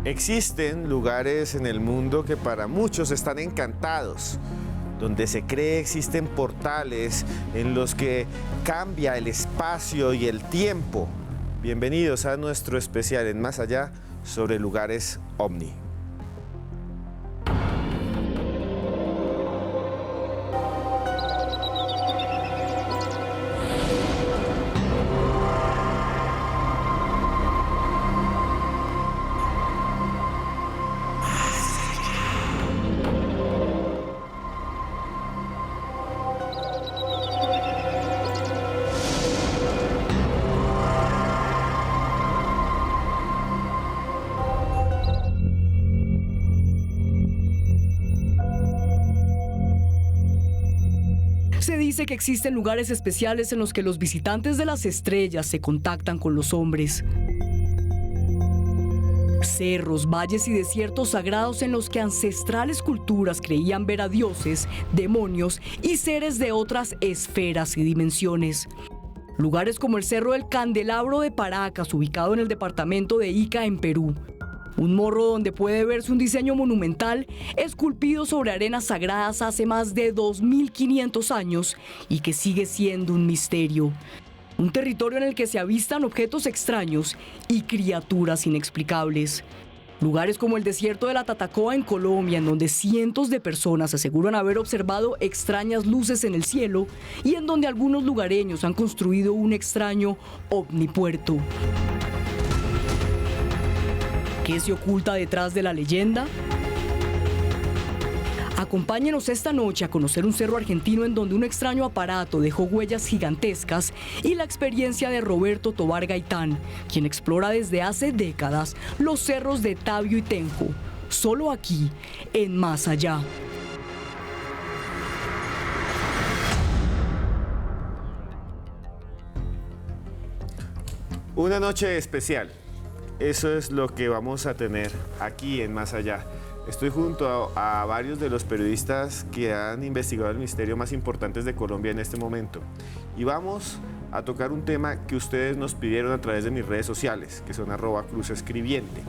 Existen lugares en el mundo que para muchos están encantados, donde se cree existen portales en los que cambia el espacio y el tiempo. Bienvenidos a nuestro especial en Más Allá sobre lugares OVNI. Se dice que existen lugares especiales en los que los visitantes de las estrellas se contactan con los hombres. Cerros, valles y desiertos sagrados en los que ancestrales culturas creían ver a dioses, demonios y seres de otras esferas y dimensiones. Lugares como el Cerro del Candelabro de Paracas, ubicado en el departamento de Ica, en Perú. Un morro donde puede verse un diseño monumental esculpido sobre arenas sagradas hace más de 2500 años y que sigue siendo un misterio. Un territorio en el que se avistan objetos extraños y criaturas inexplicables. Lugares como el desierto de la Tatacoa en Colombia, en donde cientos de personas aseguran haber observado extrañas luces en el cielo y en donde algunos lugareños han construido un extraño ovnipuerto. ¿Qué se oculta detrás de la leyenda? Acompáñenos esta noche a conocer un cerro argentino en donde un extraño aparato dejó huellas gigantescas y la experiencia de Roberto Tobar Gaitán, quien explora desde hace décadas los cerros de Tabio y Tenjo, solo aquí, en Más Allá. Una noche especial. Eso es lo que vamos a tener aquí en Más Allá. Estoy junto a varios de los periodistas que han investigado el misterio más importantes de Colombia en este momento. Y vamos a tocar un tema que ustedes nos pidieron a través de mis redes sociales, que son @cruzescribiente.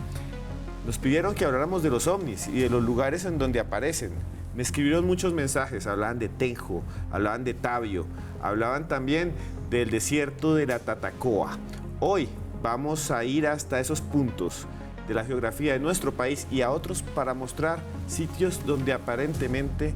Nos pidieron que habláramos de los ovnis y de los lugares en donde aparecen. Me escribieron muchos mensajes, hablaban de Tenjo, hablaban de Tabio, hablaban también del desierto de la Tatacoa. Hoy vamos a ir hasta esos puntos de la geografía de nuestro país y a otros para mostrar sitios donde aparentemente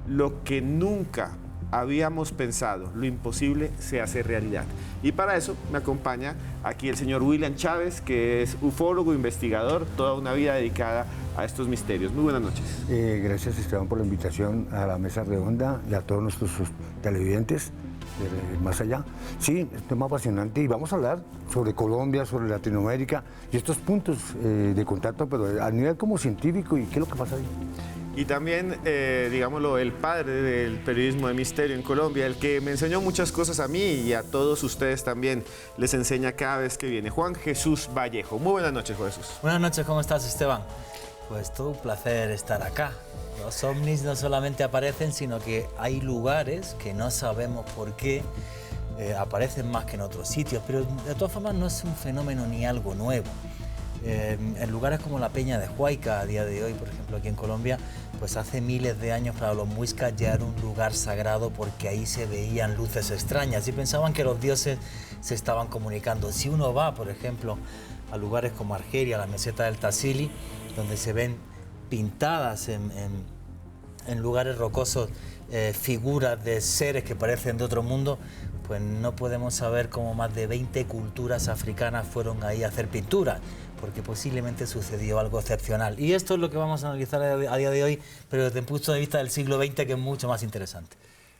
lo que nunca habíamos pensado, lo imposible, se hace realidad. Y para eso me acompaña aquí el señor William Chávez, que es ufólogo, investigador, toda una vida dedicada a estos misterios. Muy buenas noches. Gracias, Esteban, por la invitación a la mesa redonda y a todos nuestros televidentes. Más Allá. Sí, es un tema apasionante y vamos a hablar sobre Colombia, sobre Latinoamérica y estos puntos de contacto, pero a nivel como científico y qué es lo que pasa ahí. Y también, digámoslo, el padre del periodismo de misterio en Colombia, el que me enseñó muchas cosas a mí y a todos ustedes también les enseña cada vez que viene, Juan Jesús Vallejo. Muy buenas noches, Juan Jesús. Buenas noches, ¿cómo estás, Esteban? Pues todo un placer estar acá. Los ovnis no solamente aparecen, sino que hay lugares que no sabemos por qué aparecen más que en otros sitios, pero de todas formas no es un fenómeno ni algo nuevo. En lugares como la Peña de Huayca, a día de hoy, por ejemplo, aquí en Colombia, pues hace miles de años para los muiscas ya era un lugar sagrado porque ahí se veían luces extrañas y pensaban que los dioses se estaban comunicando. Si uno va, por ejemplo, a lugares como Argelia, la meseta del Tassili, donde se ven pintadas en lugares rocosos figuras de seres que parecen de otro mundo, pues no podemos saber cómo más de 20 culturas africanas fueron ahí a hacer pintura, porque posiblemente sucedió algo excepcional. Y esto es lo que vamos a analizar a día de hoy, pero desde el punto de vista del siglo XX, que es mucho más interesante.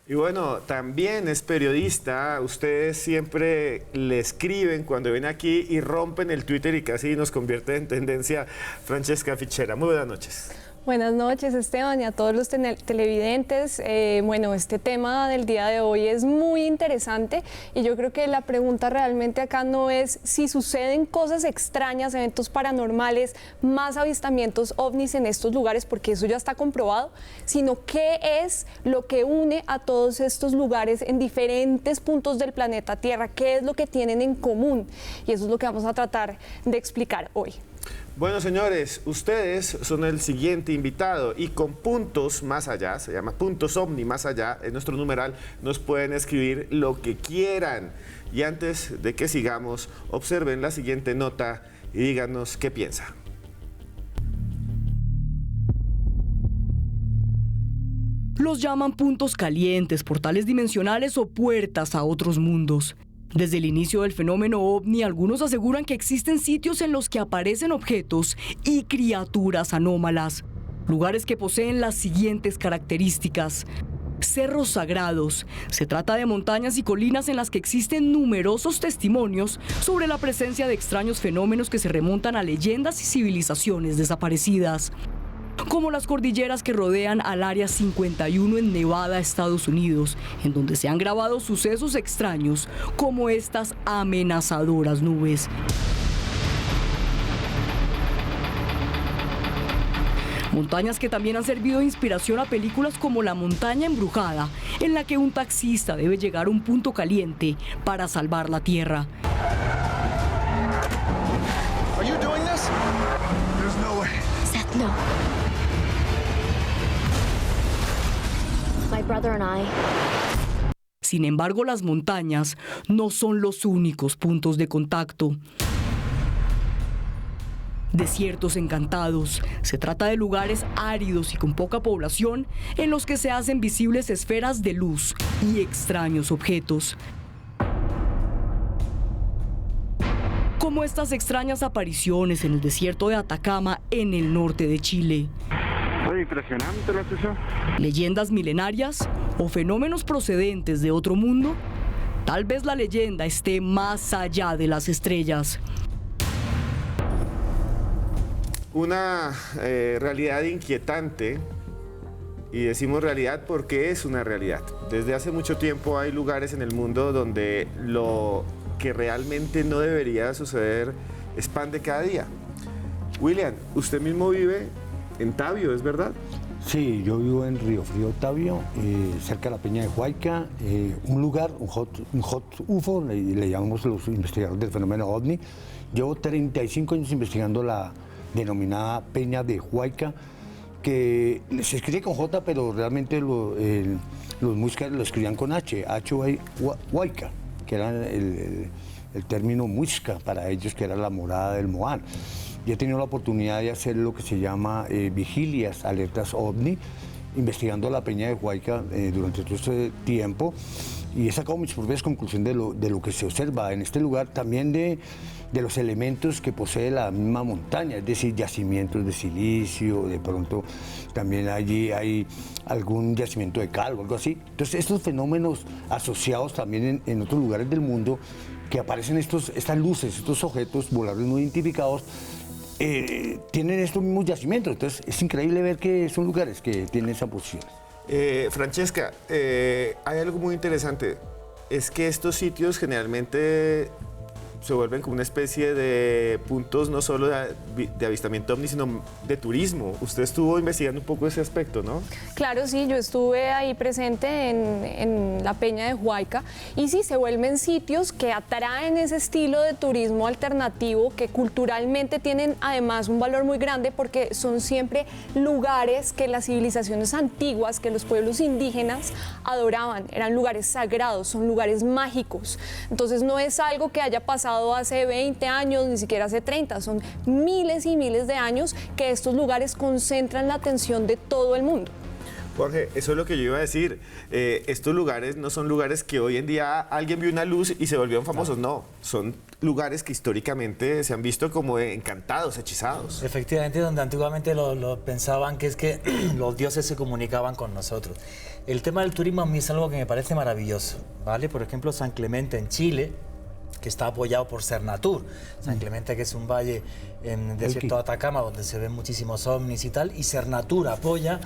Y bueno, también es periodista, ustedes siempre le escriben cuando ven aquí y rompen el Twitter y casi nos convierte en tendencia. Francesca Fichera, muy buenas noches. Buenas noches, Esteban, y a todos los televidentes. Bueno, este tema del día de hoy es muy interesante y yo creo que la pregunta realmente acá no es si suceden cosas extrañas, eventos paranormales, más avistamientos ovnis en estos lugares, porque eso ya está comprobado, sino qué es lo que une a todos estos lugares en diferentes puntos del planeta Tierra, qué es lo que tienen en común, y eso es lo que vamos a tratar de explicar hoy. Bueno, señores, ustedes son el siguiente invitado y con puntos más allá, se llama puntos OVNI más allá, en nuestro numeral nos pueden escribir lo que quieran. Y antes de que sigamos, observen la siguiente nota y díganos qué piensa. Los llaman puntos calientes, portales dimensionales o puertas a otros mundos. Desde el inicio del fenómeno OVNI, algunos aseguran que existen sitios en los que aparecen objetos y criaturas anómalas. Lugares que poseen las siguientes características. Cerros sagrados. Se trata de montañas y colinas en las que existen numerosos testimonios sobre la presencia de extraños fenómenos que se remontan a leyendas y civilizaciones desaparecidas. Como las cordilleras que rodean al Área 51 en Nevada, Estados Unidos, en donde se han grabado sucesos extraños como estas amenazadoras nubes. Montañas que también han servido de inspiración a películas como La montaña embrujada, en la que un taxista debe llegar a un punto caliente para salvar la tierra. Are you doing this? There's no way. Seth, no. My brother and I. Sin embargo, las montañas no son los únicos puntos de contacto. Desiertos encantados. Se trata de lugares áridos y con poca población en los que se hacen visibles esferas de luz y extraños objetos. Como estas extrañas apariciones en el desierto de Atacama, en el norte de Chile. Fue impresionante la sesión. ¿Leyendas milenarias o fenómenos procedentes de otro mundo? Tal vez la leyenda esté más allá de las estrellas. Una realidad inquietante, y decimos realidad porque es una realidad. Desde hace mucho tiempo hay lugares en el mundo donde lo que realmente no debería suceder expande cada día. William, usted mismo vive en Tabio, ¿es verdad? Sí, yo vivo en Río Frío, Tabio, cerca de la Peña de Huayca, un lugar, un hot UFO, le llamamos los investigadores del fenómeno OVNI. Llevo 35 años investigando la denominada Peña de Huayca, que se escribe con J, pero realmente los muiscas lo escribían con H, Huayca, que era el término muisca para ellos, que era la morada del Moán. Yo he tenido la oportunidad de hacer lo que se llama vigilias, alertas OVNI, investigando la Peña de Huayca durante todo este tiempo, y he sacado mis propias conclusiones de lo que se observa en este lugar, también de los elementos que posee la misma montaña, es decir, yacimientos de silicio, de pronto también allí hay algún yacimiento de cal o algo así. Entonces, estos fenómenos asociados también en otros lugares del mundo, que aparecen estas luces, estos objetos voladores no identificados, tienen estos mismos yacimientos. Entonces es increíble ver que son lugares que tienen esa posición. Francesca, hay algo muy interesante, es que estos sitios generalmente se vuelven como una especie de puntos no solo de avistamiento OVNI, sino de turismo. Usted estuvo investigando un poco ese aspecto, ¿no? Claro, sí, yo estuve ahí presente en la Peña de Huayca y sí, se vuelven sitios que atraen ese estilo de turismo alternativo que culturalmente tienen además un valor muy grande porque son siempre lugares que las civilizaciones antiguas, que los pueblos indígenas adoraban, eran lugares sagrados, son lugares mágicos. Entonces no es algo que haya pasado hace 20 años, ni siquiera hace 30, son miles y miles de años que estos lugares concentran la atención de todo el mundo. Jorge, eso es lo que yo iba a decir. Estos lugares no son lugares que hoy en día alguien vio una luz y se volvieron famosos, no. Son lugares que históricamente se han visto como encantados, hechizados. Efectivamente, donde antiguamente lo pensaban que es que los dioses se comunicaban con nosotros. El tema del turismo a mí es algo que me parece maravilloso, ¿vale? Por ejemplo, San Clemente en Chile, que está apoyado por Cernatur. San Clemente, que es un valle en el desierto de Atacama donde se ven muchísimos ovnis y tal, y Cernatur apoya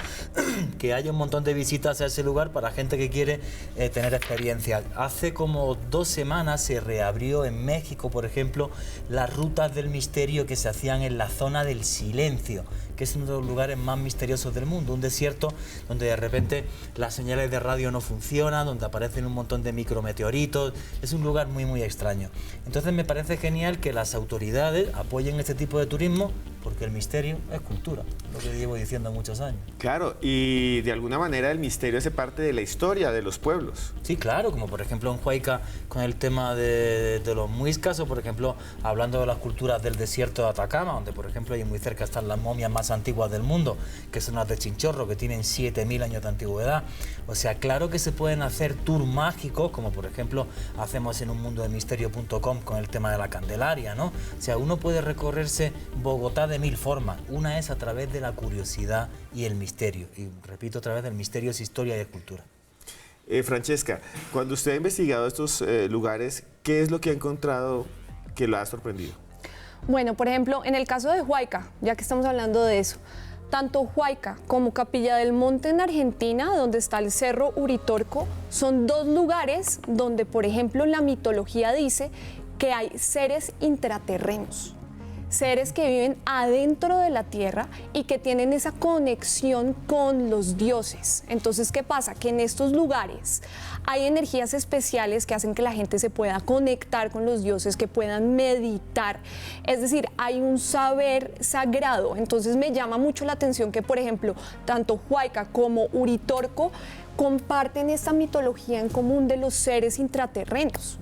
que haya un montón de visitas a ese lugar para gente que quiere tener experiencia. Hace como 2 semanas se reabrió en México, por ejemplo, las rutas del misterio que se hacían en la zona del silencio, que es uno de los lugares más misteriosos del mundo, un desierto donde de repente las señales de radio no funcionan, donde aparecen un montón de micrometeoritos. Es un lugar muy, muy extraño. Entonces me parece genial que las autoridades apoyen este tipo de turismo porque el misterio es cultura, lo que llevo diciendo muchos años. Claro, y de alguna manera el misterio hace parte de la historia de los pueblos. Sí, claro, como por ejemplo en Huayca con el tema de los muiscas, o por ejemplo hablando de las culturas del desierto de Atacama, donde por ejemplo ahí muy cerca están las momias más antiguas del mundo, que son las de Chinchorro, que tienen 7000 años de antigüedad. O sea, claro que se pueden hacer tours mágicos, como por ejemplo hacemos en unmundodemisterio.com con el tema de la Candelaria, ¿no? O sea, uno puede recorrerse Bogotá de 1000 formas. Una es a través de la curiosidad y el misterio. Y repito otra vez, el misterio es historia y es cultura. Francesca, cuando usted ha investigado estos lugares, ¿qué es lo que ha encontrado que lo ha sorprendido? Bueno, por ejemplo, en el caso de Huayca, ya que estamos hablando de eso, tanto Huayca como Capilla del Monte en Argentina, donde está el Cerro Uritorco, son dos lugares donde, por ejemplo, la mitología dice que hay seres intraterrenos. Seres que viven adentro de la tierra y que tienen esa conexión con los dioses. Entonces, ¿qué pasa? Que en estos lugares hay energías especiales que hacen que la gente se pueda conectar con los dioses, que puedan meditar. Es decir, hay un saber sagrado. Entonces, me llama mucho la atención que, por ejemplo, tanto Huayca como Uritorco comparten esta mitología en común de los seres intraterrenos.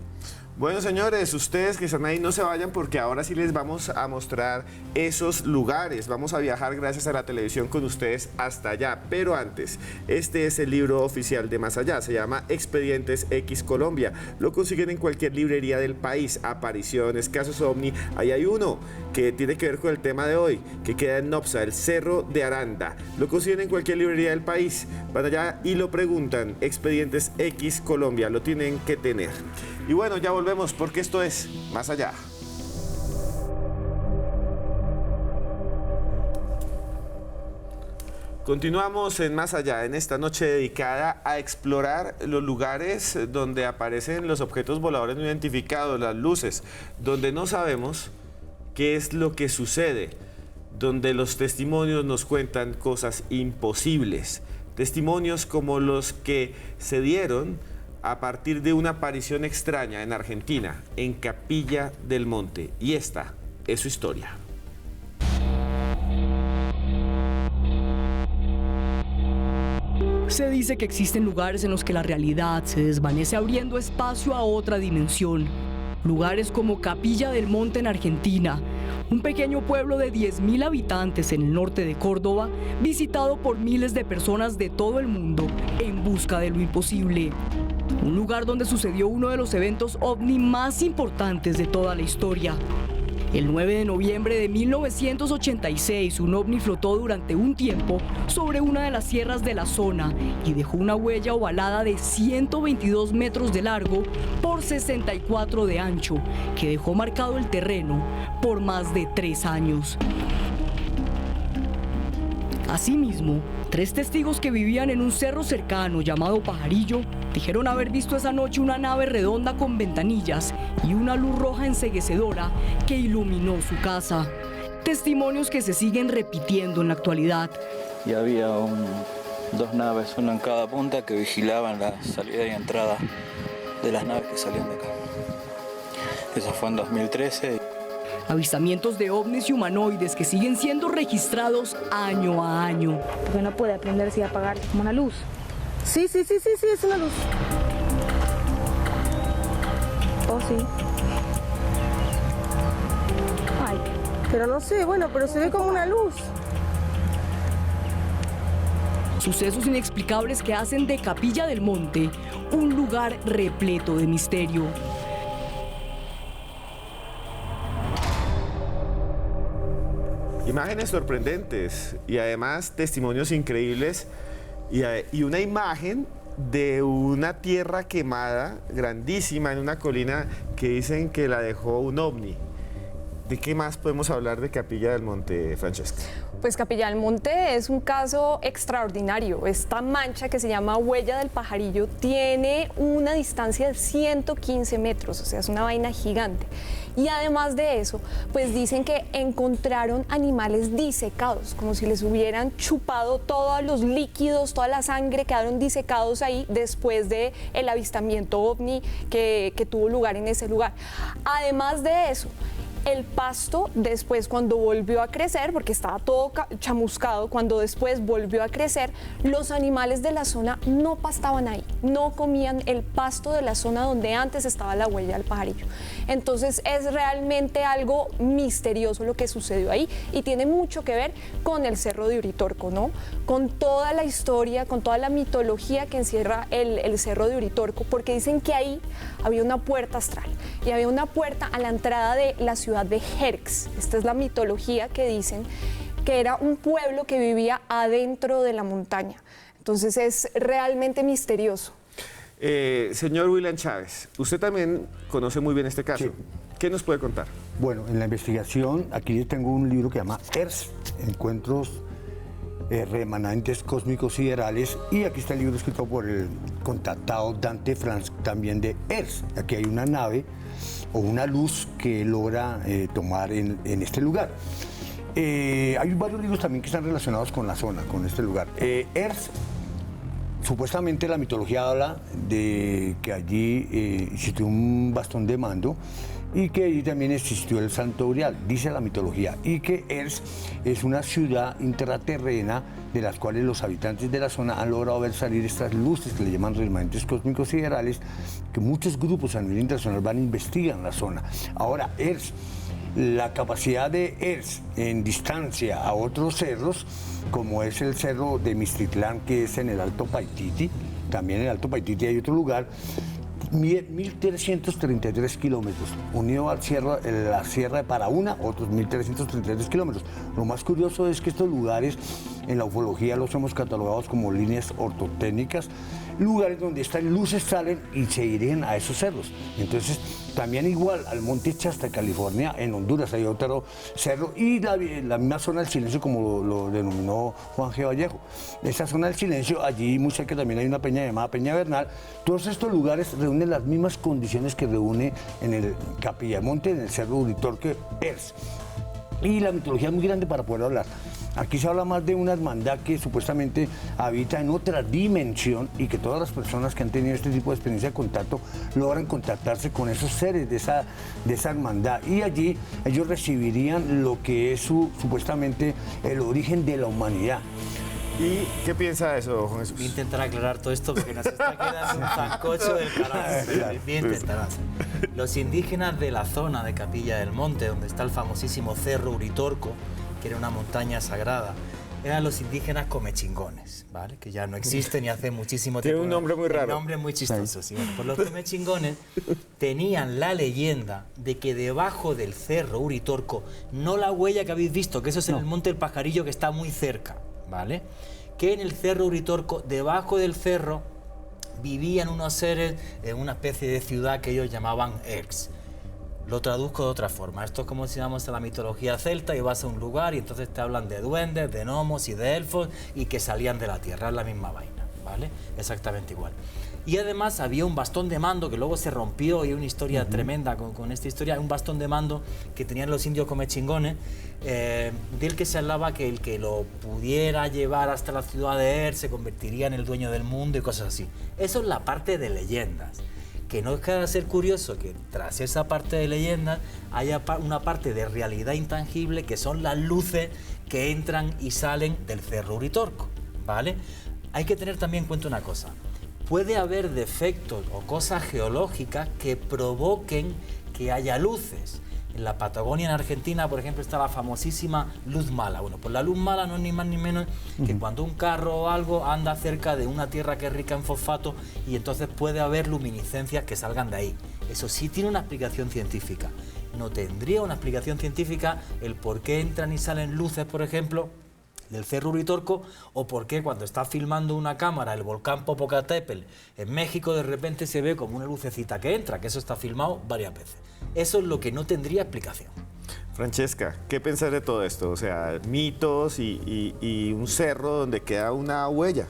Bueno, señores, ustedes que están ahí no se vayan porque ahora sí les vamos a mostrar esos lugares. Vamos a viajar gracias a la televisión con ustedes hasta allá. Pero antes, este es el libro oficial de Más Allá. Se llama Expedientes X Colombia. Lo consiguen en cualquier librería del país. Apariciones, casos ovni. Ahí hay uno que tiene que ver con el tema de hoy, que queda en Nopsa, el Cerro de Aranda. Lo consiguen en cualquier librería del país. Van allá y lo preguntan. Expedientes X Colombia. Lo tienen que tener. Y bueno, ya volvemos porque esto es Más Allá. Continuamos en Más Allá, en esta noche dedicada a explorar los lugares donde aparecen los objetos voladores no identificados, las luces, donde no sabemos qué es lo que sucede, donde los testimonios nos cuentan cosas imposibles, testimonios como los que se dieron a partir de una aparición extraña en Argentina, en Capilla del Monte. Y esta es su historia. Se dice que existen lugares en los que la realidad se desvanece abriendo espacio a otra dimensión. Lugares como Capilla del Monte en Argentina, un pequeño pueblo de 10.000 habitantes en el norte de Córdoba, visitado por miles de personas de todo el mundo en busca de lo imposible. Un lugar donde sucedió uno de los eventos ovni más importantes de toda la historia. El 9 de noviembre de 1986, un ovni flotó durante un tiempo sobre una de las sierras de la zona y dejó una huella ovalada de 122 metros de largo por 64 de ancho, que dejó marcado el terreno por más de 3 años. Asimismo, 3 testigos que vivían en un cerro cercano llamado Pajarillo dijeron haber visto esa noche una nave redonda con ventanillas y una luz roja enceguecedora que iluminó su casa. Testimonios que se siguen repitiendo en la actualidad. Y había 2 naves, una en cada punta, que vigilaban la salida y entrada de las naves que salían de acá. Eso fue en 2013. Avistamientos de ovnis y humanoides que siguen siendo registrados año a año. Porque no puede prenderse y apagar como una luz. Sí, es una luz. Oh, sí. Ay, pero no sé, bueno, pero se ve como una luz. Sucesos inexplicables que hacen de Capilla del Monte un lugar repleto de misterio. Imágenes sorprendentes y además testimonios increíbles y una imagen de una tierra quemada grandísima en una colina que dicen que la dejó un ovni. ¿De qué más podemos hablar de Capilla del Monte, Francesca? Pues Capilla del Monte es un caso extraordinario. Esta mancha que se llama Huella del Pajarillo tiene una distancia de 115 metros, o sea, es una vaina gigante. Y además de eso, pues dicen que encontraron animales disecados, como si les hubieran chupado todos los líquidos, toda la sangre, quedaron disecados ahí después del avistamiento ovni que tuvo lugar en ese lugar. Además de eso, el pasto después cuando volvió a crecer, porque estaba todo chamuscado, cuando después volvió a crecer, los animales de la zona no pastaban ahí, no comían el pasto de la zona donde antes estaba la huella del pajarillo. Entonces es realmente algo misterioso lo que sucedió ahí y tiene mucho que ver con el Cerro de Uritorco, ¿no? Con toda la historia, con toda la mitología que encierra el Cerro de Uritorco, porque dicen que ahí había una puerta astral y había una puerta a la entrada de la ciudad de Jerx. Esta es la mitología que dicen, que era un pueblo que vivía adentro de la montaña. Entonces es realmente misterioso. Señor William Chávez, usted también conoce muy bien este caso. Sí. ¿Qué nos puede contar? Bueno, en la investigación, aquí tengo un libro que se llama ERS, Encuentros Remanentes Cósmicos Siderales, y aquí está el libro escrito por el contactado Dante Franz, también de ERS. Aquí hay una nave o una luz que logra tomar en este lugar. Hay varios libros también que están relacionados con la zona, con este lugar. ERS, supuestamente la mitología habla de que allí existió un bastón de mando y que allí también existió el Santo Grial, dice la mitología, y que Ers es una ciudad intraterrena de las cuales los habitantes de la zona han logrado ver salir estas luces que le llaman remanentes cósmicos siderales, que muchos grupos a nivel internacional van a investigar la zona. Ahora, Ers, la capacidad de Ers en distancia a otros cerros, como es el cerro de Mistitlán, que es en el Alto Paititi, también en el Alto Paititi hay otro lugar, 1.333 kilómetros, unido al la Sierra de Paraúna, otros 1.333 kilómetros. Lo más curioso es que estos lugares en la ufología los hemos catalogado como líneas ortotécnicas, lugares donde estas luces salen y se dirigen a esos cerros. Entonces, también igual al Monte Shasta, California, en Honduras hay otro cerro, y la misma zona del silencio, como lo denominó Juan G. Vallejo. Esa zona del silencio, allí muy cerca también hay una peña llamada Peña Bernal. Todos estos lugares reúnen las mismas condiciones que reúne en el Capillamonte, en el Cerro Uritorco, Ers. Y la mitología es muy grande para poder hablar. Aquí se habla más de una hermandad que supuestamente habita en otra dimensión y que todas las personas que han tenido este tipo de experiencia de contacto logran contactarse con esos seres de esa hermandad. Y allí ellos recibirían lo que es supuestamente el origen de la humanidad. ¿Y qué piensa de eso, Juan Jesús? Voy a intentar aclarar todo esto porque nos está quedando un zancocho del carajo. Voy a intentar. Los indígenas de la zona de Capilla del Monte, donde está el famosísimo Cerro Uritorco, que era una montaña sagrada, eran los indígenas comechingones, ¿vale? Que ya no existen y hace muchísimo tiempo. Tiene un nombre muy raro. Un nombre muy chistoso, sí. Bueno, pues los comechingones tenían la leyenda de que debajo del Cerro Uritorco, no la huella que habéis visto, que eso es en el Monte del Pajarillo, que está muy cerca, ¿vale? Que en el Cerro Uritorco, debajo del cerro, vivían unos seres en una especie de ciudad que ellos llamaban Ers. Lo traduzco de otra forma. Esto es como si vamos a la mitología celta y vas a un lugar y entonces te hablan de duendes, de gnomos y de elfos y que salían de la tierra. Es la misma vaina, ¿vale? Exactamente igual. Y además había un bastón de mando que luego se rompió, y hay una historia tremenda con esta historia. Un bastón de mando que tenían los indios comechingones, del que se hablaba que el que lo pudiera llevar hasta la ciudad de Er se convertiría en el dueño del mundo y cosas así. Eso es la parte de leyendas. Que no deja de ser curioso que tras esa parte de leyendas haya una parte de realidad intangible, que son las luces que entran y salen del Cerro Uritorco, ¿vale? Hay que tener también en cuenta una cosa. Puede haber defectos o cosas geológicas que provoquen que haya luces. En la Patagonia, en Argentina, por ejemplo, está la famosísima luz mala. Bueno, pues la luz mala no es ni más ni menos que cuando un carro o algo anda cerca de una tierra que es rica en fosfato, y entonces puede haber luminiscencias que salgan de ahí. Eso sí tiene una explicación científica. No tendría una explicación científica el por qué entran y salen luces, por ejemplo, del Cerro Uritorco, o por qué cuando está filmando una cámara el volcán Popocatépetl en México de repente se ve como una lucecita que entra, que eso está filmado varias veces. Eso es lo que no tendría explicación. Francesca, ¿qué pensás de todo esto? O sea, mitos y un cerro donde queda una huella.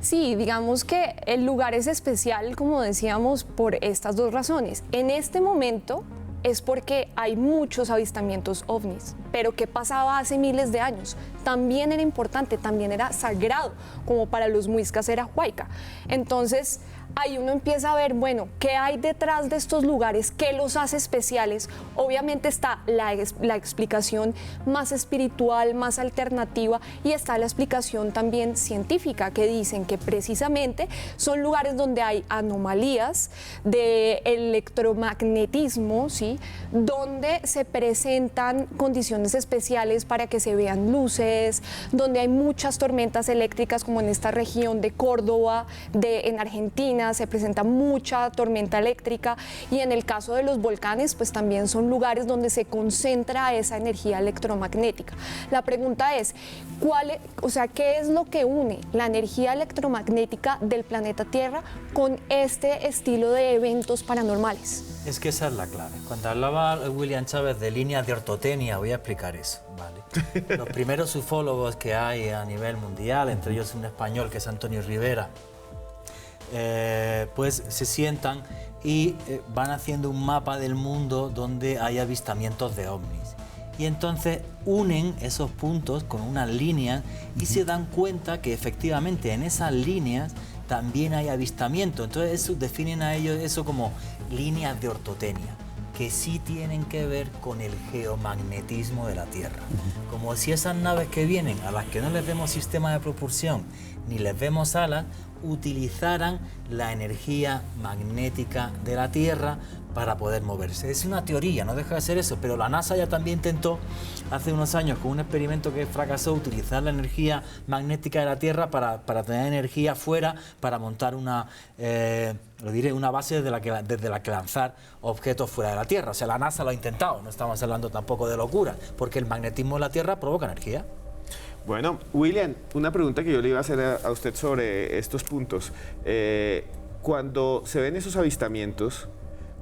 Sí, digamos que el lugar es especial, como decíamos, por estas dos razones. En este momento es porque hay muchos avistamientos ovnis, pero ¿qué pasaba hace miles de años? También era importante, también era sagrado, como para los muiscas era huayca. Entonces, ahí uno empieza a ver, bueno, ¿qué hay detrás de estos lugares? ¿Qué los hace especiales? Obviamente está la explicación más espiritual, más alternativa, y está la explicación también científica, que dicen que precisamente son lugares donde hay anomalías de electromagnetismo, ¿sí? Donde se presentan condiciones especiales para que se vean luces, donde hay muchas tormentas eléctricas, como en esta región de Córdoba, en Argentina, se presenta mucha tormenta eléctrica, y en el caso de los volcanes, pues también son lugares donde se concentra esa energía electromagnética. La pregunta es, ¿qué es lo que une la energía electromagnética del planeta Tierra con este estilo de eventos paranormales? Es que esa es la clave. Cuando hablaba William Chávez de líneas de ortotenia, voy a explicar eso, ¿vale? Los primeros ufólogos que hay a nivel mundial, entre ellos un español que es Antonio Rivera, pues se sientan y van haciendo un mapa del mundo donde hay avistamientos de ovnis. Y entonces unen esos puntos con unas líneas y se dan cuenta que efectivamente en esas líneas también hay avistamiento. Entonces definen a ellos eso como líneas de ortotenia, que sí tienen que ver con el geomagnetismo de la Tierra. Como si esas naves que vienen, a las que no les vemos sistema de propulsión ni les vemos alas, utilizaran la energía magnética de la Tierra para poder moverse. Es una teoría, no deja de ser eso, pero la NASA ya también intentó hace unos años con un experimento que fracasó utilizar la energía magnética de la Tierra para tener energía fuera, para montar una base desde la que lanzar objetos fuera de la Tierra. O sea, la NASA lo ha intentado, no estamos hablando tampoco de locura, porque el magnetismo de la Tierra provoca energía. Bueno, William, una pregunta que yo le iba a hacer a usted sobre estos puntos. Cuando se ven esos avistamientos,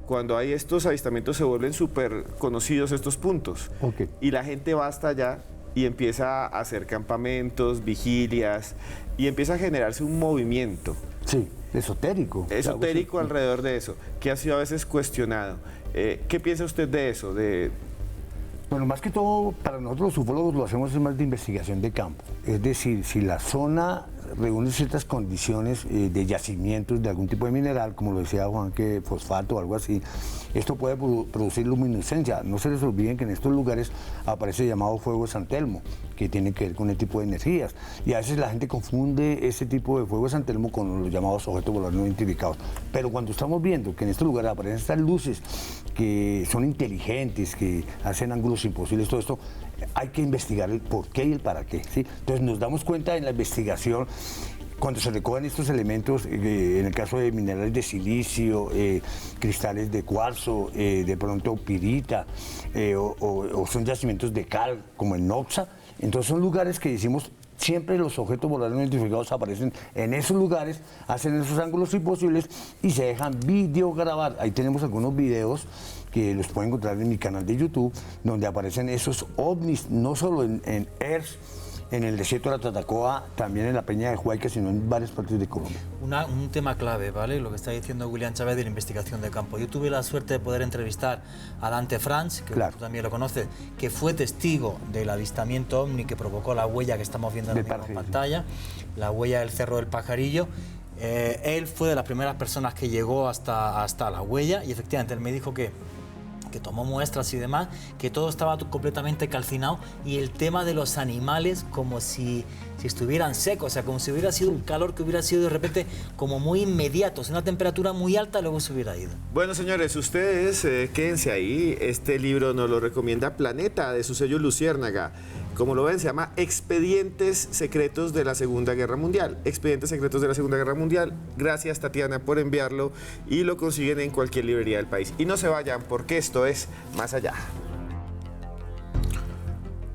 cuando hay estos avistamientos se vuelven súper conocidos estos puntos. Okay. Y la gente va hasta allá y empieza a hacer campamentos, vigilias, y empieza a generarse un movimiento. Sí, esotérico. Esotérico alrededor de eso, que ha sido a veces cuestionado. ¿Qué piensa usted de eso? Bueno, más que todo, para nosotros los ufólogos lo hacemos más de investigación de campo. Es decir, si la zona reúne ciertas condiciones de yacimientos de algún tipo de mineral, como lo decía Juan, que fosfato o algo así, esto puede producir luminiscencia. No se les olviden que en estos lugares aparece el llamado fuego de San Telmo, que tiene que ver con el tipo de energías. Y a veces la gente confunde ese tipo de fuego de San Telmo con los llamados objetos voladores no identificados. Pero cuando estamos viendo que en estos lugares aparecen estas luces que son inteligentes, que hacen ángulos imposibles, todo esto, hay que investigar el por qué y el para qué, ¿sí? Entonces nos damos cuenta en la investigación, cuando se recogen estos elementos, en el caso de minerales de silicio, cristales de cuarzo, de pronto pirita, o son yacimientos de cal, como el Noxa, entonces son lugares que decimos, siempre los objetos voladores no identificados aparecen en esos lugares, hacen esos ángulos imposibles y se dejan videograbar. Ahí tenemos algunos videos que los pueden encontrar en mi canal de YouTube, donde aparecen esos ovnis, no solo en Earth, en el desierto de la Tatacoa, también en la Peña de Huayca, sino en varias partes de Colombia. Un tema clave, ¿vale? Lo que está diciendo William Chávez de la investigación de campo. Yo tuve la suerte de poder entrevistar a Dante Franz, que tú también lo conoces, que fue testigo del avistamiento ovni que provocó la huella que estamos viendo en la pantalla, la huella del Cerro del Pajarillo. Él fue de las primeras personas que llegó hasta la huella y efectivamente él me dijo que tomó muestras y demás, que todo estaba completamente calcinado y el tema de los animales como si estuvieran secos, o sea, como si hubiera sido un calor que hubiera sido de repente como muy inmediato, o sea, una temperatura muy alta, luego se hubiera ido. Bueno, señores, ustedes quédense ahí. Este libro nos lo recomienda Planeta, de su sello Luciérnaga. Como lo ven, se llama Expedientes Secretos de la Segunda Guerra Mundial. Expedientes Secretos de la Segunda Guerra Mundial. Gracias, Tatiana, por enviarlo. Y lo consiguen en cualquier librería del país. Y no se vayan, porque esto es Más Allá.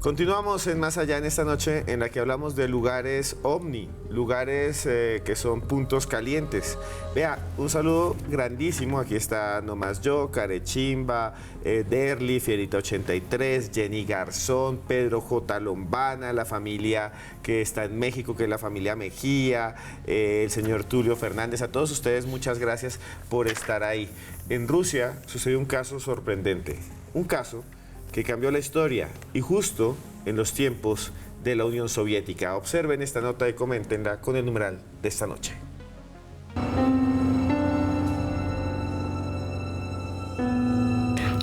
Continuamos en Más Allá en esta noche en la que hablamos de lugares ovni, lugares que son puntos calientes. Vea, un saludo grandísimo, aquí está Nomás Yo, Carechimba, Derly, Fierita 83, Jenny Garzón, Pedro J. Lombana, la familia que está en México, que es la familia Mejía, el señor Tulio Fernández, a todos ustedes muchas gracias por estar ahí. En Rusia sucedió un caso sorprendente, un caso que cambió la historia y justo en los tiempos de la Unión Soviética. Observen esta nota y coméntenla con el numeral de esta noche.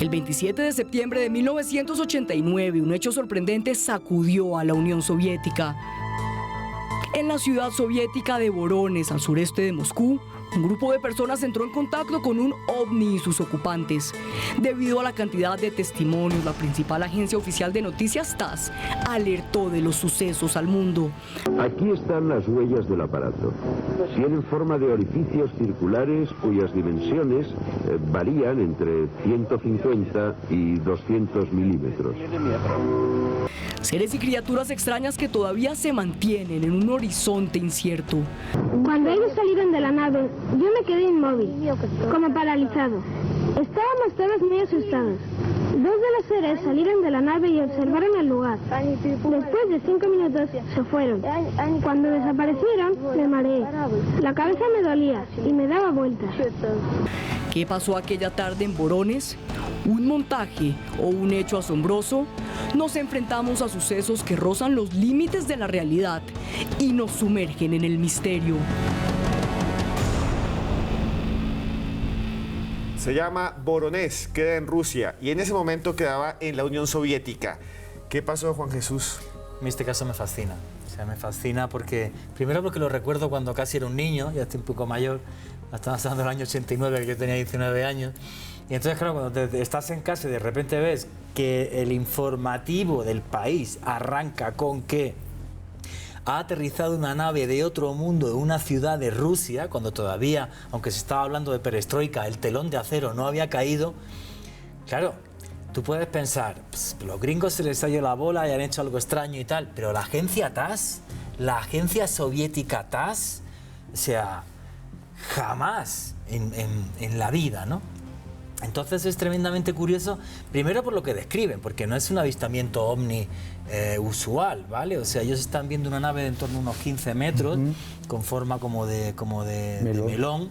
El 27 de septiembre de 1989, un hecho sorprendente sacudió a la Unión Soviética. En la ciudad soviética de Voronezh, al sureste de Moscú, un grupo de personas entró en contacto con un ovni y sus ocupantes. Debido a la cantidad de testimonios, la principal agencia oficial de noticias TASS alertó de los sucesos al mundo. Aquí están las huellas del aparato. Tienen forma de orificios circulares cuyas dimensiones varían entre 150 y 200 milímetros. Seres y criaturas extrañas que todavía se mantienen en un horizonte incierto. Cuando ellos salieron de la nave, yo me quedé inmóvil, como paralizado. Estábamos todos muy asustados. Dos de los seres salieron de la nave y observaron el lugar. Después de 5 minutos se fueron. Cuando desaparecieron, me mareé. La cabeza me dolía y me daba vueltas. ¿Qué pasó aquella tarde en Voronezh? ¿Un montaje o un hecho asombroso? Nos enfrentamos a sucesos que rozan los límites de la realidad y nos sumergen en el misterio. Se llama Voronezh, queda en Rusia y en ese momento quedaba en la Unión Soviética. ¿Qué pasó, Juan Jesús? A mí este caso me fascina. O sea, me fascina porque, primero porque lo recuerdo cuando casi era un niño, ya estoy un poco mayor, estamos hablando del año 89, que yo tenía 19 años. Y entonces, claro, cuando estás en casa y de repente ves que el informativo del país arranca con que ha aterrizado una nave de otro mundo, de una ciudad de Rusia, cuando todavía, aunque se estaba hablando de perestroika, el telón de acero no había caído, claro, tú puedes pensar, pues, los gringos se les ha ido la bola y han hecho algo extraño y tal, pero la agencia TASS, la agencia soviética TASS, o sea, jamás en la vida, ¿no? Entonces es tremendamente curioso, primero por lo que describen, porque no es un avistamiento ovni usual, ¿vale? O sea, ellos están viendo una nave de en torno a unos 15 metros, con forma como de melón.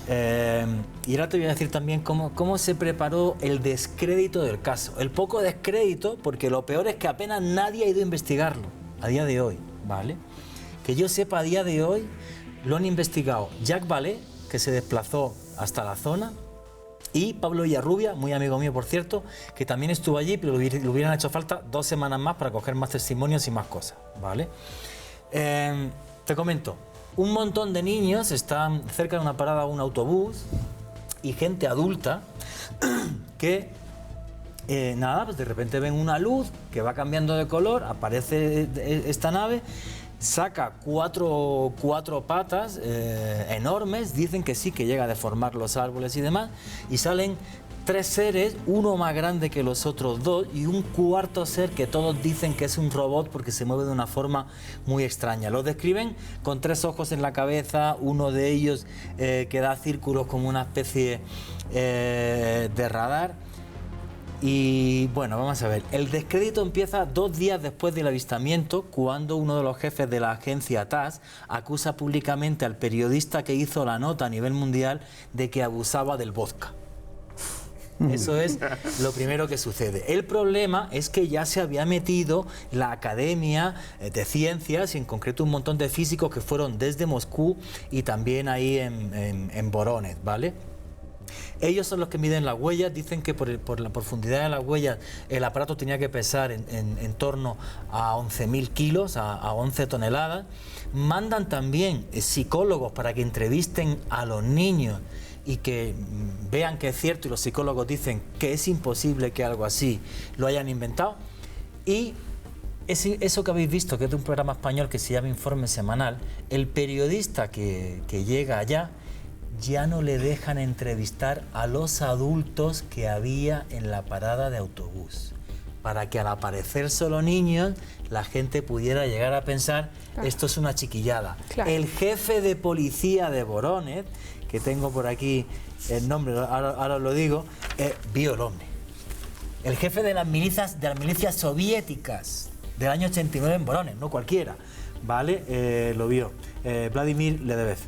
Y ahora te voy a decir también cómo se preparó el descrédito del caso. El poco descrédito, porque lo peor es que apenas nadie ha ido a investigarlo a día de hoy, ¿vale? Que yo sepa, a día de hoy lo han investigado Jacques Vallée, que se desplazó hasta la zona, y Pablo Villarrubia, muy amigo mío por cierto, que también estuvo allí, pero le hubieran hecho falta 2 semanas más para coger más testimonios y más cosas, ¿vale? Te comento, un montón de niños están cerca de una parada de un autobús y gente adulta que, nada, pues de repente ven una luz que va cambiando de color, aparece esta nave, saca cuatro patas enormes, dicen que sí, que llega a deformar los árboles y demás, y salen 3 seres, uno más grande que los otros 2 y un cuarto ser que todos dicen que es un robot porque se mueve de una forma muy extraña. Lo describen con 3 ojos en la cabeza, uno de ellos que da círculos como una especie de radar. Y bueno, vamos a ver, el descrédito empieza 2 días después del avistamiento, cuando uno de los jefes de la agencia TASS acusa públicamente al periodista que hizo la nota a nivel mundial de que abusaba del vodka. Eso es lo primero que sucede. El problema es que ya se había metido la Academia de Ciencias y en concreto un montón de físicos que fueron desde Moscú y también ahí en Voronezh, ¿vale? Ellos son los que miden las huellas, dicen que por la profundidad de las huellas el aparato tenía que pesar en torno a 11.000 kilos, a 11 toneladas. Mandan también psicólogos para que entrevisten a los niños y que vean que es cierto, y los psicólogos dicen que es imposible que algo así lo hayan inventado. Y eso que habéis visto, que es de un programa español que se llama Informe Semanal, el periodista que llega allá, ya no le dejan entrevistar a los adultos que había en la parada de autobús, para que al aparecer solo niños, la gente pudiera llegar a pensar, esto es una chiquillada. Claro. El jefe de policía de Voronezh, que tengo por aquí el nombre, ahora lo digo, vio el ovni. El jefe de las milicias soviéticas del año 89 en Voronezh, no cualquiera, ¿vale? Lo vio, Vladimir Ledebev.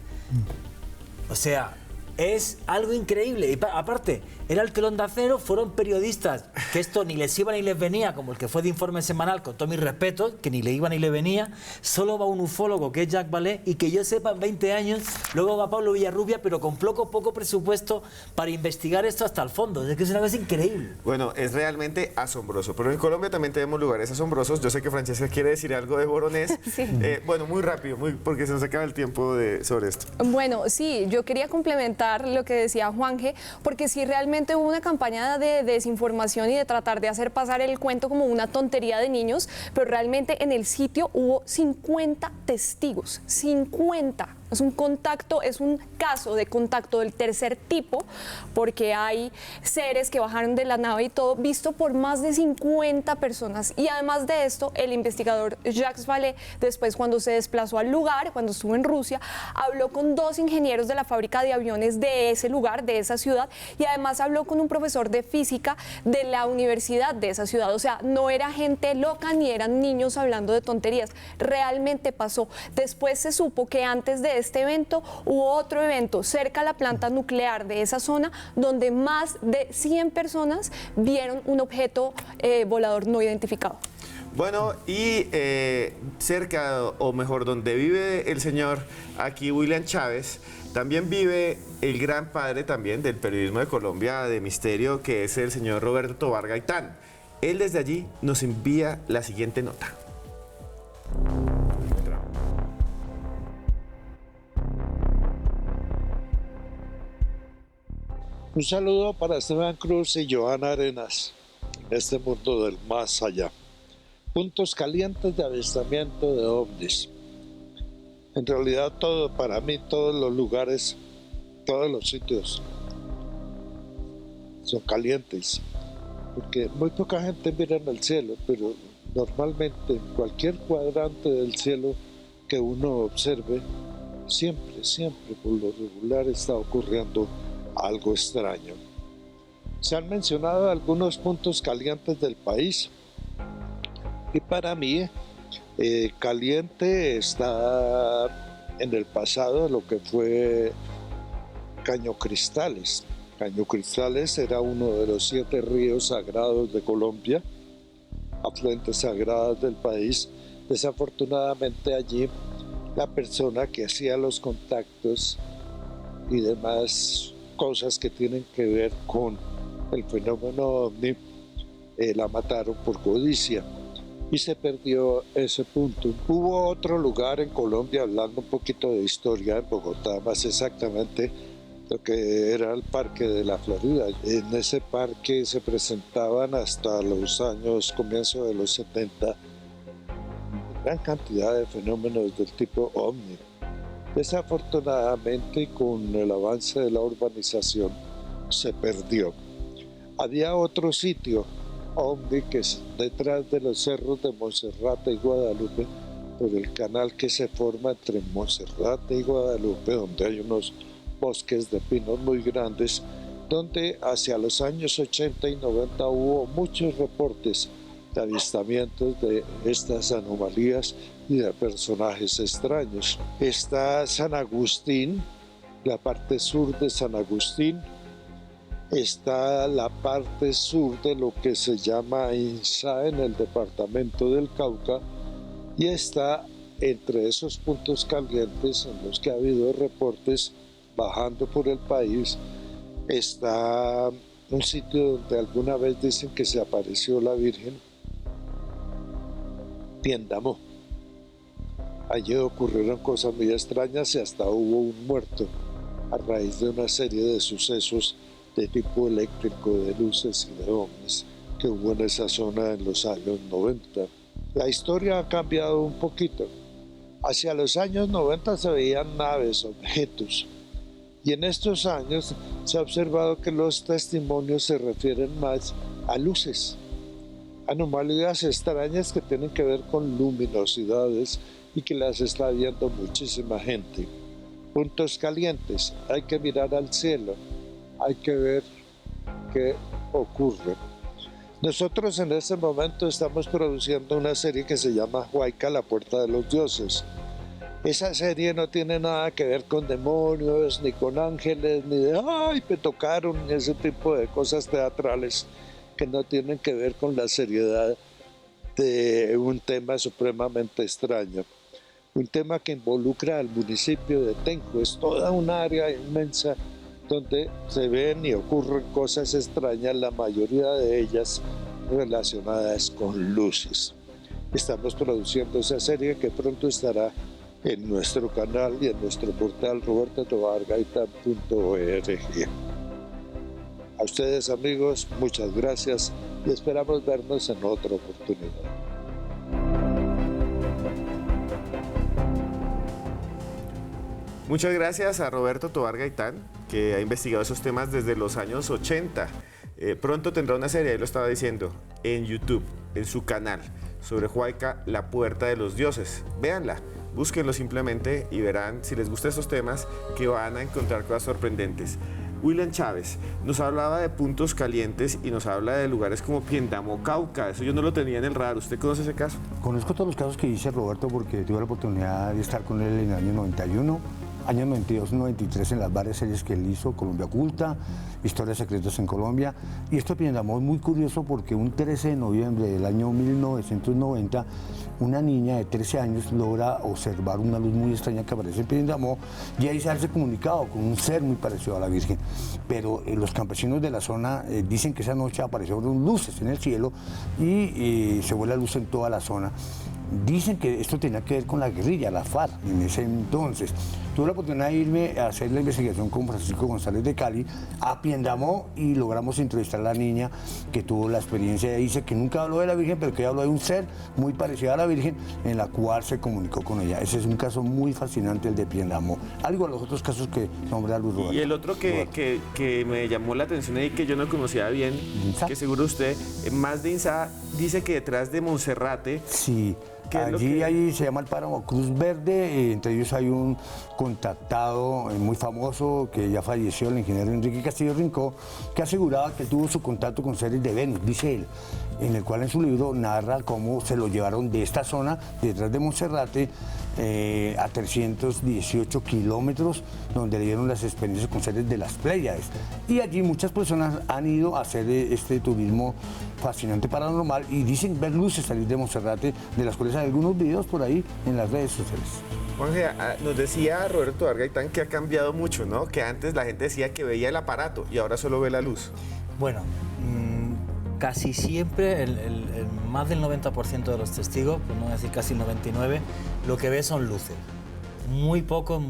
O sea, es algo increíble. Y aparte, Era el telón de acero, fueron periodistas que esto ni les iba ni les venía, como el que fue de Informe Semanal, con todo mi respeto, que ni le iba ni le venía. Solo va un ufólogo, que es Jacques Vallée, y que yo sepa, en 20 años, luego va Pablo Villarrubia, pero con poco presupuesto para investigar esto hasta el fondo. Es que es una cosa increíble. Bueno, es realmente asombroso, pero en Colombia también tenemos lugares asombrosos. Yo sé que Francesca quiere decir algo de Voronezh. Sí. Bueno, muy rápido, porque se nos acaba el tiempo sobre esto. Bueno, sí, yo quería complementar lo que decía Juanje, porque sí realmente hubo una campaña de desinformación y de tratar de hacer pasar el cuento como una tontería de niños, pero realmente en el sitio hubo 50 testigos, 50. Es un contacto, es un caso de contacto del tercer tipo, porque hay seres que bajaron de la nave y todo, visto por más de 50 personas. Y además de esto, el investigador Jacques Vallée, después cuando se desplazó al lugar, cuando estuvo en Rusia, habló con 2 ingenieros de la fábrica de aviones de ese lugar, de esa ciudad, y además habló con un profesor de física de la universidad de esa ciudad. O sea, no era gente loca ni eran niños hablando de tonterías. Realmente pasó. Después se supo que antes de este evento hubo otro evento cerca a la planta nuclear de esa zona donde más de 100 personas vieron un objeto volador no identificado. Bueno, y cerca, o mejor, donde vive el señor aquí, William Chávez, también vive el gran padre también del periodismo de Colombia de misterio, que es el señor Roberto Tobar Gaitán. Él desde allí nos envía la siguiente nota. Un saludo para Esteban Cruz y Joana Arenas, en este mundo del más allá. Puntos calientes de avistamiento de ovnis. En realidad para mí, todos los lugares, todos los sitios son calientes, porque muy poca gente mira en el cielo, pero normalmente en cualquier cuadrante del cielo que uno observe, siempre por lo regular está ocurriendo algo extraño. Se han mencionado algunos puntos calientes del país y para mí caliente está en el pasado lo que fue Caño Cristales. Caño Cristales era uno de los 7 ríos sagrados de Colombia, afluentes sagradas del país. Desafortunadamente allí la persona que hacía los contactos y demás cosas que tienen que ver con el fenómeno ovni, la mataron por codicia y se perdió ese punto. Hubo otro lugar en Colombia, hablando un poquito de historia, en Bogotá, más exactamente lo que era el Parque de la Florida. En ese parque se presentaban hasta los años, comienzo de los 70, gran cantidad de fenómenos del tipo ovni. Desafortunadamente, con el avance de la urbanización, se perdió. Había otro sitio ovni que es detrás de los cerros de Monserrate y Guadalupe, por el canal que se forma entre Monserrate y Guadalupe, donde hay unos bosques de pinos muy grandes, donde hacia los años 80 y 90 hubo muchos reportes de avistamientos de estas anomalías y de personajes extraños. Está San Agustín, la parte sur de San Agustín, está la parte sur de lo que se llama Insá en el departamento del Cauca, y está entre esos puntos calientes en los que ha habido reportes bajando por el país, está un sitio donde alguna vez dicen que se apareció la Virgen, Piendamó. Allí ocurrieron cosas muy extrañas y hasta hubo un muerto a raíz de una serie de sucesos de tipo eléctrico, de luces y de ovnis que hubo en esa zona en los años 90. La historia ha cambiado un poquito. Hacia los años 90 se veían naves, objetos, y en estos años se ha observado que los testimonios se refieren más a luces, anomalías extrañas que tienen que ver con luminosidades y que las está viendo muchísima gente. Puntos calientes, hay que mirar al cielo, hay que ver qué ocurre. Nosotros en este momento estamos produciendo una serie que se llama Huayca, la puerta de los dioses, Esa serie no tiene nada que ver con demonios, ni con ángeles, ni de ¡ay, me tocaron! Ni ese tipo de cosas teatrales que no tienen que ver con la seriedad de un tema supremamente extraño. Un tema que involucra al municipio de Tenjo. Es toda un área inmensa donde se ven y ocurren cosas extrañas, la mayoría de ellas relacionadas con luces. Estamos produciendo esa serie que pronto estará en nuestro canal y en nuestro portal robertotobargaitán.org. A ustedes, amigos, muchas gracias y esperamos vernos en otra oportunidad. Muchas gracias a Roberto Tobar Gaitán, que ha investigado esos temas desde los años 80. Pronto tendrá una serie, él lo estaba diciendo, en YouTube, en su canal, sobre Huayca, la puerta de los dioses. Véanla, búsquenlo simplemente y verán, si les gustan estos temas, que van a encontrar cosas sorprendentes. William Chávez nos hablaba de puntos calientes y nos habla de lugares como Piendamó, Cauca. Eso yo no lo tenía en el radar. ¿Usted conoce ese caso? Conozco todos los casos que dice Roberto porque tuve la oportunidad de estar con él en el año 91, años 92, 93 en las varias series que él hizo, Colombia Oculta, Historias Secretas en Colombia. Y esto de Piendamó es muy curioso porque un 13 de noviembre del año 1990, una niña de 13 años logra observar una luz muy extraña que aparece en Piendamó y ahí se hace comunicado con un ser muy parecido a la Virgen. Pero los campesinos de la zona dicen que esa noche aparecieron luces en el cielo y se fue la luz en toda la zona. Dicen que esto tenía que ver con la guerrilla, la FARC, en ese entonces. Tuve la oportunidad de irme a hacer la investigación con Francisco González de Cali a Piendamó y logramos entrevistar a la niña que tuvo la experiencia. Dice que nunca habló de la Virgen, pero que habló de un ser muy parecido a la Virgen en la cual se comunicó con ella. Ese es un caso muy fascinante, el de Piendamó. Algo a los otros casos que nombra Luis Roberto. Y el otro que me llamó la atención y que yo no conocía bien, que seguro usted, más de Insá, dice que detrás de Monserrate... Sí. Allí se llama el páramo Cruz Verde, entre ellos hay un contactado muy famoso que ya falleció, el ingeniero Enrique Castillo Rincón, que aseguraba que tuvo su contacto con seres de Venus, dice él, en el cual en su libro narra cómo se lo llevaron de esta zona, detrás de Monserrate, a 318 kilómetros, donde le dieron las experiencias con seres de las Pléyades. Y allí muchas personas han ido a hacer este turismo fascinante paranormal y dicen ver luces salir de Monserrate, de las cuales hay algunos videos por ahí en las redes sociales. Jorge, nos decía Roberto Tobar Gaitán que ha cambiado mucho, ¿no? Que antes la gente decía que veía el aparato y ahora solo ve la luz. Bueno, casi siempre, más del 90% de los testigos, por no decir casi el 99%, lo que ve son luces. Muy pocos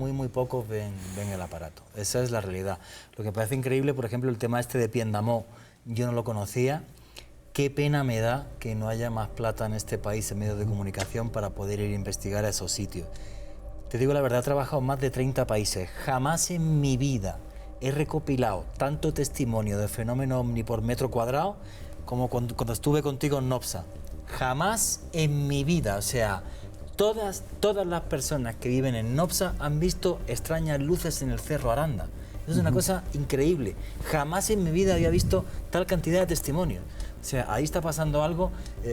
ven el aparato. Esa es la realidad. Lo que parece increíble, por ejemplo, el tema este de Piendamó, yo no lo conocía. Qué pena me da que no haya más plata en este país en medios de comunicación para poder ir a investigar a esos sitios. Te digo la verdad, he trabajado en más de 30 países. Jamás en mi vida he recopilado tanto testimonio de fenómeno ovni por metro cuadrado como cuando estuve contigo en Nopsa. Jamás en mi vida, o sea, todas las personas que viven en Nopsa han visto extrañas luces en el Cerro Aranda. Eso es una cosa increíble. Jamás en mi vida había visto tal cantidad de testimonios. O sea, ahí está pasando algo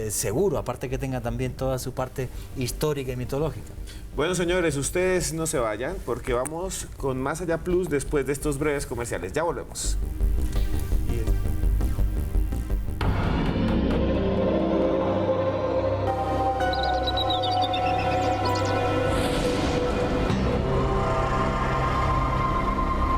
seguro, aparte que tenga también toda su parte histórica y mitológica. Bueno, señores, ustedes no se vayan porque vamos con Más Allá Plus después de estos breves comerciales. Ya volvemos.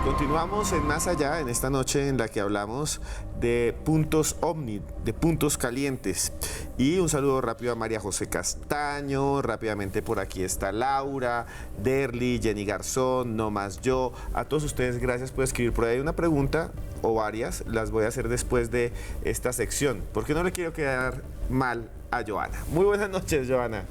Continuamos en Más Allá, en esta noche en la que hablamos de puntos ovni, de puntos calientes. Y un saludo rápido a María José Castaño, rápidamente por aquí está Laura, Derly, Jenny Garzón, No Más Yo. A todos ustedes, gracias por escribir por ahí una pregunta o varias, las voy a hacer después de esta sección, porque no le quiero quedar mal a Joana. Muy buenas noches, Joana.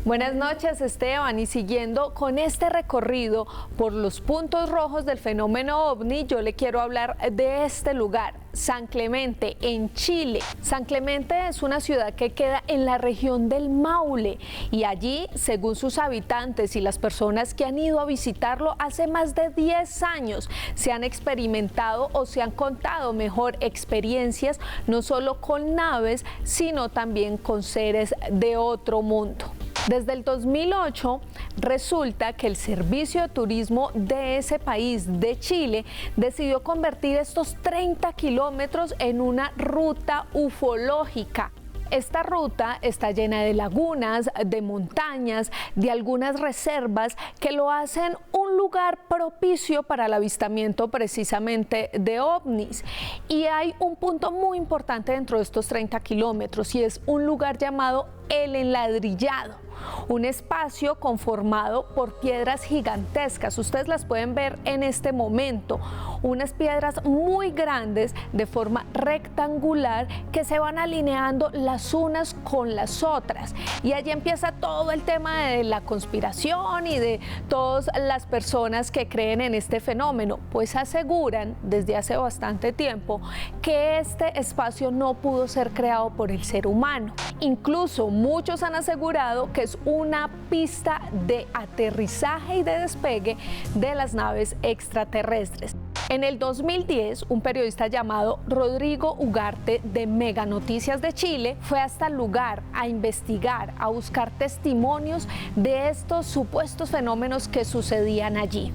Buenas noches, Esteban, y siguiendo con este recorrido por los puntos rojos del fenómeno ovni, yo le quiero hablar de este lugar, San Clemente, en Chile. San Clemente es una ciudad que queda en la región del Maule y allí, según sus habitantes y las personas que han ido a visitarlo hace más de 10 años, se han experimentado o se han contado mejor experiencias no solo con naves, sino también con seres de otro mundo. Desde el 2008 resulta que el Servicio de Turismo de ese país, de Chile, decidió convertir estos 30 kilómetros en una ruta ufológica. Esta ruta está llena de lagunas, de montañas, de algunas reservas que lo hacen un lugar propicio para el avistamiento precisamente de ovnis. Y hay un punto muy importante dentro de estos 30 kilómetros y es un lugar llamado El Enladrillado, un espacio conformado por piedras gigantescas. Ustedes las pueden ver en este momento, unas piedras muy grandes de forma rectangular que se van alineando las unas con las otras. Y allí empieza todo el tema de la conspiración y de todas las personas que creen en este fenómeno, pues aseguran desde hace bastante tiempo que este espacio no pudo ser creado por el ser humano. Incluso muchos han asegurado que es una pista de aterrizaje y de despegue de las naves extraterrestres. En el 2010, un periodista llamado Rodrigo Ugarte de Mega Noticias de Chile fue hasta el lugar a investigar, a buscar testimonios de estos supuestos fenómenos que sucedían allí.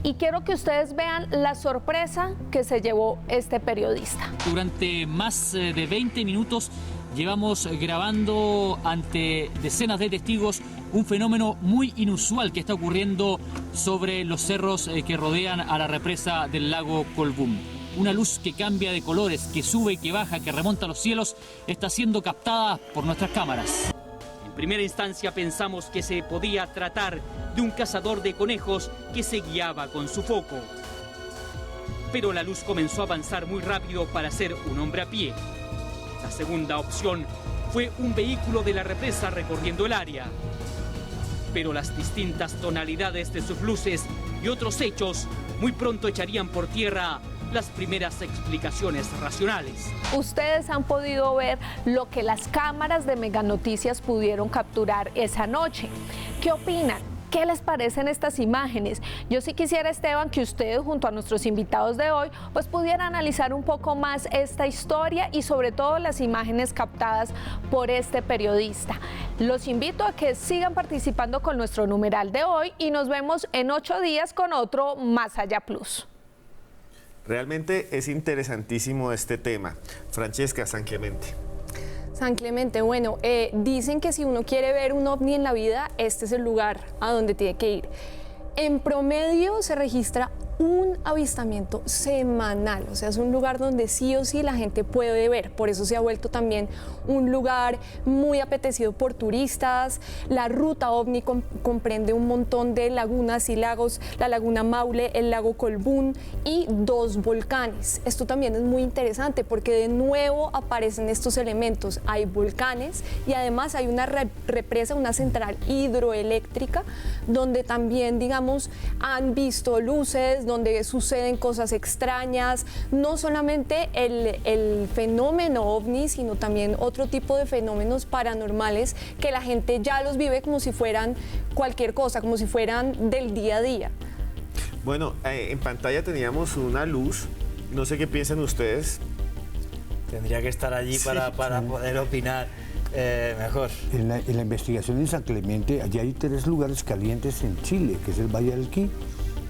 Y quiero que ustedes vean la sorpresa que se llevó este periodista. Durante más de 20 minutos llevamos grabando ante decenas de testigos un fenómeno muy inusual que está ocurriendo sobre los cerros que rodean a la represa del lago Colbún. Una luz que cambia de colores, que sube y que baja, que remonta a los cielos, está siendo captada por nuestras cámaras. En primera instancia pensamos que se podía tratar de un cazador de conejos que se guiaba con su foco. Pero la luz comenzó a avanzar muy rápido para ser un hombre a pie. La segunda opción fue un vehículo de la represa recorriendo el área. Pero las distintas tonalidades de sus luces y otros hechos muy pronto echarían por tierra las primeras explicaciones racionales. Ustedes han podido ver lo que las cámaras de Mega Noticias pudieron capturar esa noche. ¿Qué opinan? ¿Qué les parecen estas imágenes? Yo sí quisiera, Esteban, que ustedes junto a nuestros invitados de hoy pues pudieran analizar un poco más esta historia y sobre todo las imágenes captadas por este periodista. Los invito a que sigan participando con nuestro numeral de hoy y nos vemos en 8 días con otro Más Allá Plus. Realmente es interesantísimo este tema. Francesca, San Clemente. San Clemente, bueno, dicen que si uno quiere ver un ovni en la vida, este es el lugar a donde tiene que ir. En promedio se registra un avistamiento semanal, o sea, es un lugar donde sí o sí la gente puede ver, por eso se ha vuelto también un lugar muy apetecido por turistas. La ruta ovni comprende un montón de lagunas y lagos, la laguna Maule, el lago Colbún y 2 volcanes. Esto también es muy interesante porque de nuevo aparecen estos elementos, hay volcanes y además hay una represa, una central hidroeléctrica donde también, digamos, han visto luces, donde suceden cosas extrañas, no solamente el fenómeno ovni, sino también otro tipo de fenómenos paranormales que la gente ya los vive como si fueran cualquier cosa, como si fueran del día a día. Bueno, en pantalla teníamos una luz, no sé qué piensan ustedes. Tendría que estar allí para poder opinar mejor. En la investigación en San Clemente, allí hay 3 lugares calientes en Chile, que es el Valle del Quí,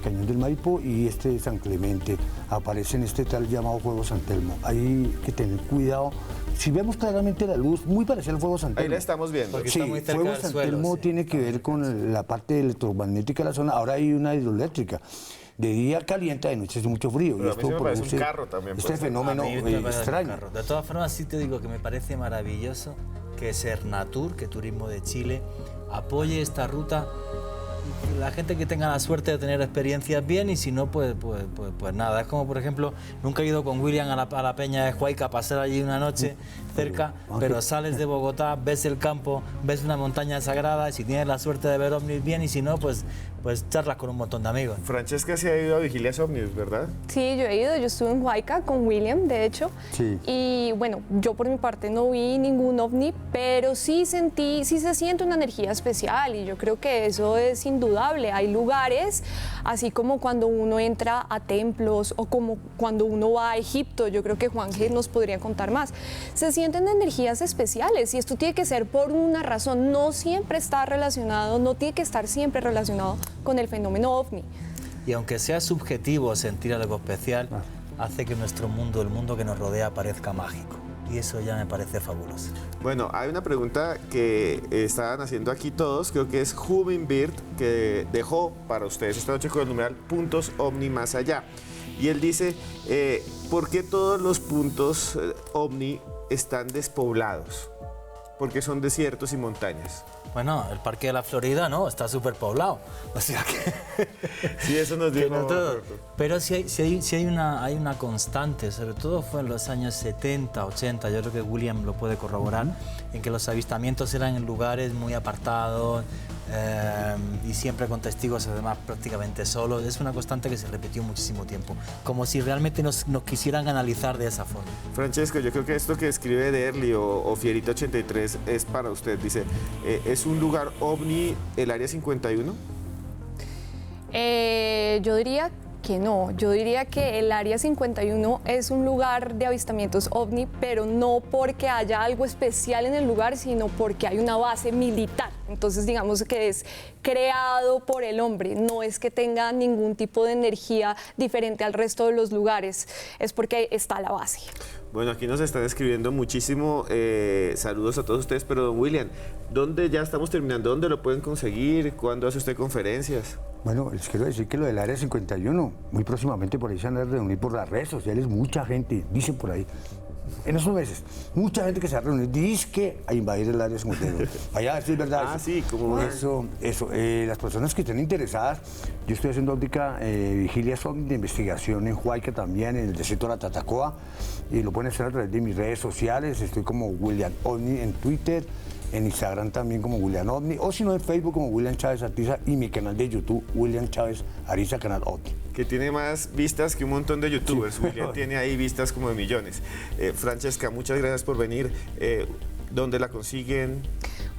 Cañón del Maipo y este San Clemente. Aparece en este tal llamado Fuego San Telmo. Hay que tener cuidado. Si vemos claramente la luz, muy parecida al Fuego San Telmo. Ahí la estamos viendo. Sí, Fuego San Telmo tiene que ver con la parte electromagnética de la zona. Ahora hay una hidroeléctrica. De día calienta, de noche hace mucho frío. Pero y esto me parece produce un carro también. Este fenómeno extraño. De todas formas, sí te digo que me parece maravilloso que Sernatur, que Turismo de Chile, apoye esta ruta. La gente que tenga la suerte de tener experiencias bien y si no, pues nada. Es como, por ejemplo, nunca he ido con William a la peña de Huayca a pasar allí una noche cerca, pero sales de Bogotá, ves el campo, ves una montaña sagrada y si tienes la suerte de ver ovnis bien y si no, pues charlas con un montón de amigos. Francesca se ha ido a vigilias ovnis, ¿verdad? Sí, yo he ido, yo estuve en Huayca con William, de hecho. Sí. Y bueno, yo por mi parte no vi ningún ovni, pero sí se siente una energía especial y yo creo que eso es indudable. Hay lugares, así como cuando uno entra a templos o como cuando uno va a Egipto, yo creo que Juan G nos podría contar más. Se siente sienten energías especiales y esto tiene que ser por una razón. No siempre está relacionado, no tiene que estar siempre relacionado con el fenómeno ovni. Y aunque sea subjetivo sentir algo especial, hace que nuestro mundo, el mundo que nos rodea, parezca mágico. Y eso ya me parece fabuloso. Bueno, hay una pregunta que estaban haciendo aquí todos, creo que es Hummingbird, que dejó para ustedes esta noche con el numeral puntos ovni más allá. Y él dice, ¿por qué todos los puntos ovni están despoblados? Porque son desiertos y montañas. Bueno, el Parque de la Florida, ¿no? Está súper poblado. O sea que... Sí, eso nos dijo. No todo. Pero sí hay una constante, sobre todo fue en los años 70, 80, yo creo que William lo puede corroborar, en que los avistamientos eran en lugares muy apartados y siempre con testigos, además prácticamente solos. Es una constante que se repitió muchísimo tiempo, como si realmente nos quisieran analizar de esa forma. Francesco, yo creo que esto que escribe Derli o Fierita83 es para usted. Dice, ¿es un lugar ovni el Área 51? Yo diría que no. Yo diría que el Área 51 es un lugar de avistamientos ovni, pero no porque haya algo especial en el lugar, sino porque hay una base militar. Entonces, digamos que es creado por el hombre, no es que tenga ningún tipo de energía diferente al resto de los lugares, es porque está la base. Bueno, aquí nos están escribiendo muchísimo, saludos a todos ustedes, pero don William, ¿dónde ya estamos terminando? ¿Dónde lo pueden conseguir? ¿Cuándo hace usted conferencias? Bueno, les quiero decir que lo del Área 51, muy próximamente por ahí se van a reunir por las redes sociales, mucha gente, dicen por ahí, en esos meses, mucha gente que se va a reunir, dice que a invadir el Área 51. Allá, sí es verdad. Ah, sí, como eso. Las personas que estén interesadas, yo estoy haciendo ahorita vigilias ovni de investigación en Huayca también, en el desierto de la Tatacoa, y lo pueden hacer a través de mis redes sociales, estoy como William Ovni en Twitter, en Instagram también como William Ovni, o si no en Facebook como William Chávez Ariza y mi canal de YouTube, William Chávez Ariza, canal Ovni. Que tiene más vistas que un montón de youtubers. Sí. William tiene ahí vistas como de millones. Francesca, muchas gracias por venir. ¿Dónde la consiguen?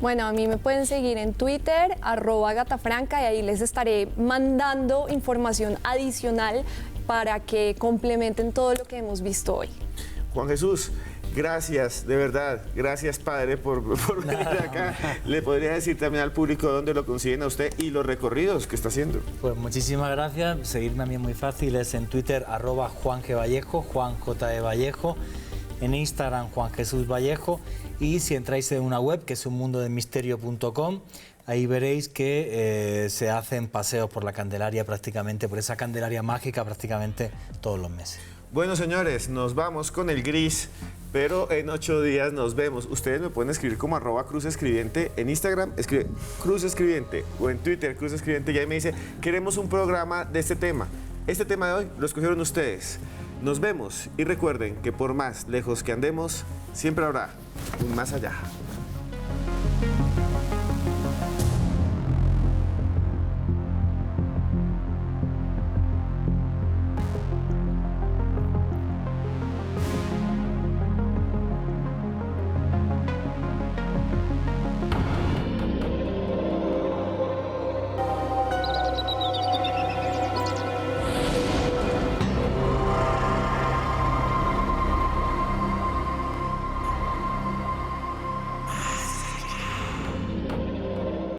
Bueno, a mí me pueden seguir en Twitter, @gatafranca, y ahí les estaré mandando información adicional para que complementen todo lo que hemos visto hoy. Juan Jesús, gracias, de verdad, gracias padre por venir acá. Le podría decir también al público dónde lo consiguen a usted y los recorridos que está haciendo. Pues muchísimas gracias, seguirme a mí es muy fácil, es en Twitter @JuanGVallejo, Juan J.E. Vallejo, en Instagram Juan Jesús Vallejo, y si entráis en una web que es unmundodemisterio.com, ahí veréis que se hacen paseos por la Candelaria prácticamente, por esa Candelaria mágica prácticamente todos los meses. Bueno, señores, nos vamos con el gris, pero en 8 días nos vemos. Ustedes me pueden escribir como @cruzescribiente en Instagram, escribe Cruz Escribiente, o en Twitter Cruz Escribiente, y ahí me dice, queremos un programa de este tema. Este tema de hoy lo escogieron ustedes. Nos vemos y recuerden que por más lejos que andemos, siempre habrá un más allá.